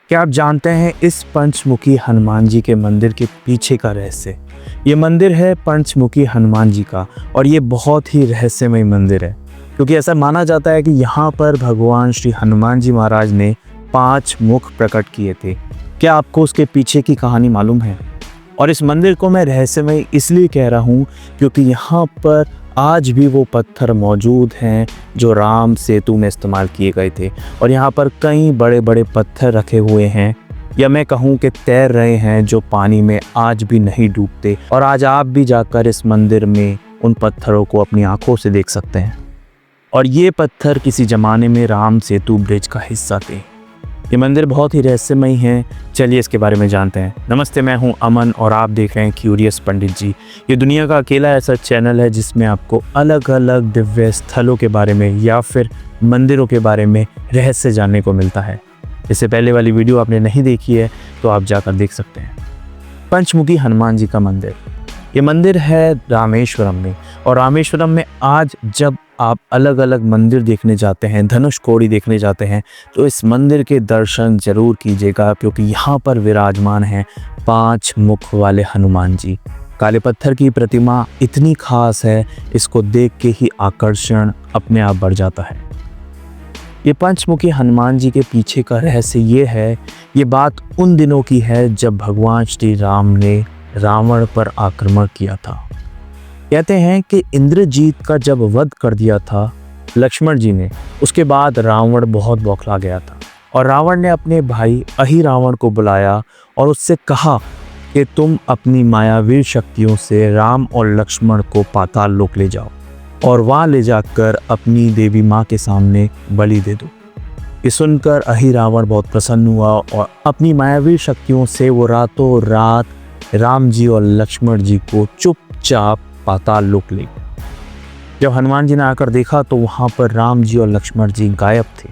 क्या आप जानते हैं इस पंचमुखी हनुमान जी के मंदिर के पीछे का रहस्य? ये मंदिर है पंचमुखी हनुमान जी का और ये बहुत ही रहस्यमय मंदिर है क्योंकि ऐसा माना जाता है कि यहाँ पर भगवान श्री हनुमान जी महाराज ने 5 मुख प्रकट किए थे। क्या आपको उसके पीछे की कहानी मालूम है? और इस मंदिर को मैं रहस्यमय इसलिए कह रहा हूँ क्योंकि यहाँ पर आज भी वो पत्थर मौजूद हैं जो राम सेतु में इस्तेमाल किए गए थे और यहाँ पर कई बड़े बड़े पत्थर रखे हुए हैं या मैं कहूँ कि तैर रहे हैं जो पानी में आज भी नहीं डूबते। और आज आप भी जाकर इस मंदिर में उन पत्थरों को अपनी आंखों से देख सकते हैं। और ये पत्थर किसी ज़माने में राम सेतु ब्रिज का हिस्सा थे। ये मंदिर बहुत ही रहस्यमय है। चलिए इसके बारे में जानते हैं। नमस्ते, मैं हूं अमन और आप देख रहे हैं क्यूरियस पंडित जी। ये दुनिया का अकेला ऐसा चैनल है जिसमें आपको अलग अलग दिव्य स्थलों के बारे में या फिर मंदिरों के बारे में रहस्य जानने को मिलता है। इससे पहले वाली वीडियो आपने नहीं देखी है तो आप जाकर देख सकते हैं। पंचमुखी हनुमान जी का मंदिर, ये मंदिर है रामेश्वरम में। और रामेश्वरम में आज जब आप अलग अलग मंदिर देखने जाते हैं, धनुषकोडी देखने जाते हैं, तो इस मंदिर के दर्शन जरूर कीजिएगा क्योंकि यहाँ पर विराजमान हैं 5 मुख वाले हनुमान जी। काले पत्थर की प्रतिमा इतनी खास है, इसको देख के ही आकर्षण अपने आप बढ़ जाता है। ये पंचमुखी हनुमान जी के पीछे का रहस्य ये है, ये बात उन दिनों की है जब भगवान श्री राम ने रावण पर आक्रमण किया था। कहते हैं कि इंद्रजीत का जब वध कर दिया था लक्ष्मण जी ने, उसके बाद रावण बहुत बौखला गया था और रावण ने अपने भाई अहिरावण को बुलाया और उससे कहा कि तुम अपनी मायावी शक्तियों से राम और लक्ष्मण को पाताल लोक ले जाओ और वहाँ ले जाकर अपनी देवी माँ के सामने बलि दे दो। ये सुनकर अहिरावण बहुत प्रसन्न हुआ और अपनी मायावी शक्तियों से वो रातों रात राम जी और लक्ष्मण जी को चुपचाप पाताल लोक ले गए। जब हनुमान जी ने आकर देखा तो वहाँ पर राम जी और लक्ष्मण जी गायब थे।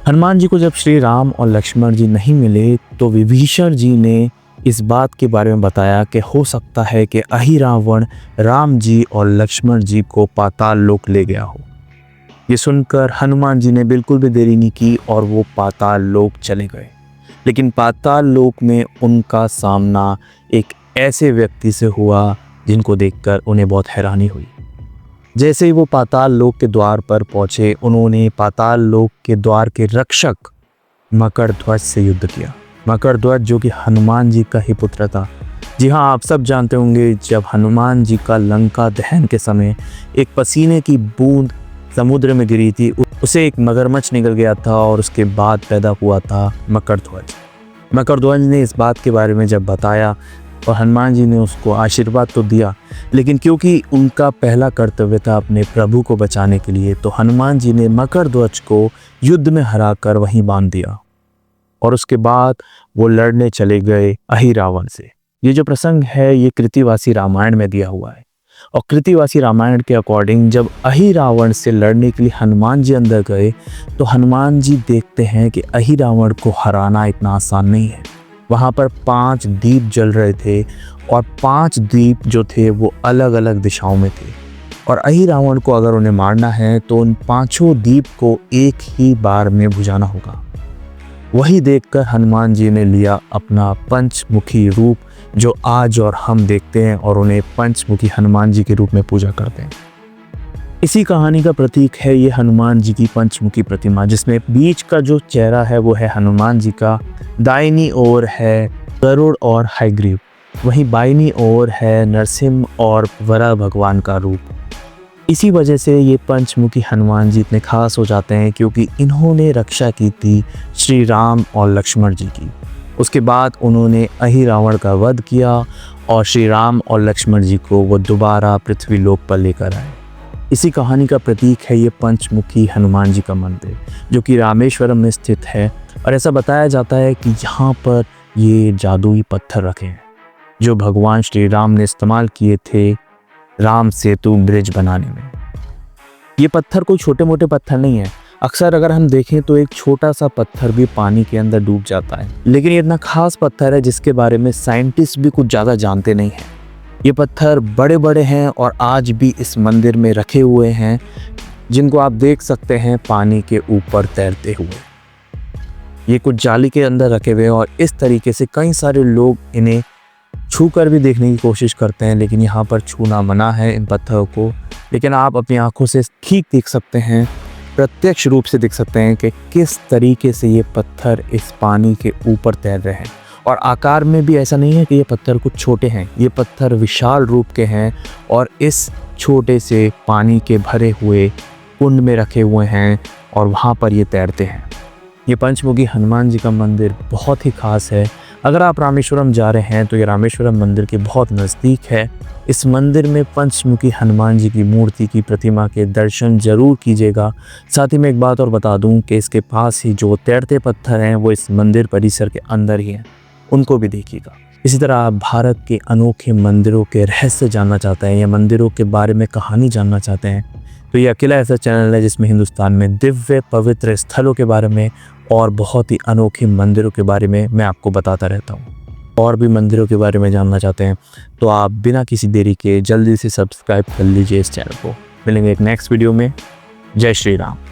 हनुमान जी को जब श्री राम और लक्ष्मण जी नहीं मिले तो विभीषण जी ने इस बात के बारे में बताया कि हो सकता है कि अहिरावण राम जी और लक्ष्मण जी को पाताल लोक ले गया हो। ये सुनकर हनुमान जी ने बिल्कुल भी देरी नहीं की और वो पाताल लोक चले गए। लेकिन पाताल लोक में उनका सामना एक ऐसे व्यक्ति से हुआ जिनको देखकर उन्हें बहुत हैरानी हुई। जैसे ही वो पाताल लोक के द्वार पर पहुंचे, उन्होंने पाताल लोक के द्वार के रक्षक मकरध्वज से युद्ध किया। मकरध्वज जो कि हनुमान जी का ही पुत्र था। जी हाँ, आप सब जानते होंगे जब हनुमान जी का लंका दहन के समय एक पसीने की बूंद समुद्र में गिरी थी, उसे एक मगरमच्छ निकल गया था और उसके बाद पैदा हुआ था मकरध्वज। मकरध्वज ने इस बात के बारे में जब बताया और हनुमान जी ने उसको आशीर्वाद तो दिया, लेकिन क्योंकि उनका पहला कर्तव्य था अपने प्रभु को बचाने के लिए, तो हनुमान जी ने मकरध्वज को युद्ध में हराकर वहीं बांध दिया और उसके बाद वो लड़ने चले गए अहिरावण से। ये जो प्रसंग है ये कृतिवासी रामायण में दिया हुआ है और कृतिवासी रामायण के अकॉर्डिंग जब अहिरावण से लड़ने के लिए हनुमान जी अंदर गए तो हनुमान जी देखते हैं कि अहिरावण को हराना इतना आसान नहीं है। वहाँ पर 5 दीप जल रहे थे और 5 दीप जो थे वो अलग अलग दिशाओं में थे और अहिरावण को अगर उन्हें मारना है तो उन 5 दीप को एक ही बार में बुझाना होगा। वही देखकर हनुमान जी ने लिया अपना पंचमुखी रूप जो आज और हम देखते हैं और उन्हें पंचमुखी हनुमान जी के रूप में पूजा करते हैं। इसी कहानी का प्रतीक है ये हनुमान जी की पंचमुखी प्रतिमा, जिसमें बीच का जो चेहरा है वो है हनुमान जी का, दाहिनी ओर है गरुड़ और हयग्रीव, वहीं बाईनी ओर है नरसिंह और वराह भगवान का रूप। इसी वजह से ये पंचमुखी हनुमान जी इतने खास हो जाते हैं क्योंकि इन्होंने रक्षा की थी श्री राम और लक्ष्मण जी की। उसके बाद उन्होंने अहिरावण का वध किया और श्री राम और लक्ष्मण जी को वो दोबारा पृथ्वी लोक पर लेकर आए। इसी कहानी का प्रतीक है ये पंचमुखी हनुमान जी का मंदिर जो कि रामेश्वरम में स्थित है। और ऐसा बताया जाता है कि यहाँ पर ये जादुई पत्थर रखे हैं जो भगवान श्री राम ने इस्तेमाल किए थे राम सेतु ब्रिज बनाने में। ये पत्थर कोई छोटे मोटे पत्थर नहीं है। अक्सर अगर हम देखें तो एक छोटा सा पत्थर भी पानी के अंदर डूब जाता है, लेकिन ये इतना खास पत्थर है जिसके बारे में साइंटिस्ट भी कुछ ज़्यादा जानते नहीं हैं। ये पत्थर बड़े बड़े हैं और आज भी इस मंदिर में रखे हुए हैं, जिनको आप देख सकते हैं पानी के ऊपर तैरते हुए। ये कुछ जाली के अंदर रखे हुए हैं और इस तरीके से कई सारे लोग इन्हें छू कर भी देखने की कोशिश करते हैं, लेकिन यहाँ पर छूना मना है इन पत्थरों को। लेकिन आप अपनी आंखों से ठीक देख सकते हैं, प्रत्यक्ष रूप से देख सकते हैं कि किस तरीके से ये पत्थर इस पानी के ऊपर तैर रहे हैं। और आकार में भी ऐसा नहीं है कि ये पत्थर कुछ छोटे हैं, ये पत्थर विशाल रूप के हैं और इस छोटे से पानी के भरे हुए कुंड में रखे हुए हैं और वहाँ पर ये तैरते हैं। ये पंचमुखी हनुमान जी का मंदिर बहुत ही खास है। अगर आप रामेश्वरम जा रहे हैं तो ये रामेश्वरम मंदिर के बहुत नज़दीक है। इस मंदिर में पंचमुखी हनुमान जी की मूर्ति की प्रतिमा के दर्शन ज़रूर कीजिएगा। साथ ही मैं एक बात और बता दूं कि इसके पास ही जो तैरते पत्थर हैं वो इस मंदिर परिसर के अंदर ही हैं, उनको भी देखिएगा। इसी तरह आप भारत के अनोखे मंदिरों के रहस्य जानना चाहते हैं या मंदिरों के बारे में कहानी जानना चाहते हैं तो ये अकेला ऐसा चैनल है जिसमें हिंदुस्तान में दिव्य पवित्र स्थलों के बारे में और बहुत ही अनोखे मंदिरों के बारे में मैं आपको बताता रहता हूँ। और भी मंदिरों के बारे में जानना चाहते हैं तो आप बिना किसी देरी के जल्दी से सब्सक्राइब कर लीजिए इस चैनल को। मिलेंगे एक नेक्स्ट वीडियो में। जय श्री राम।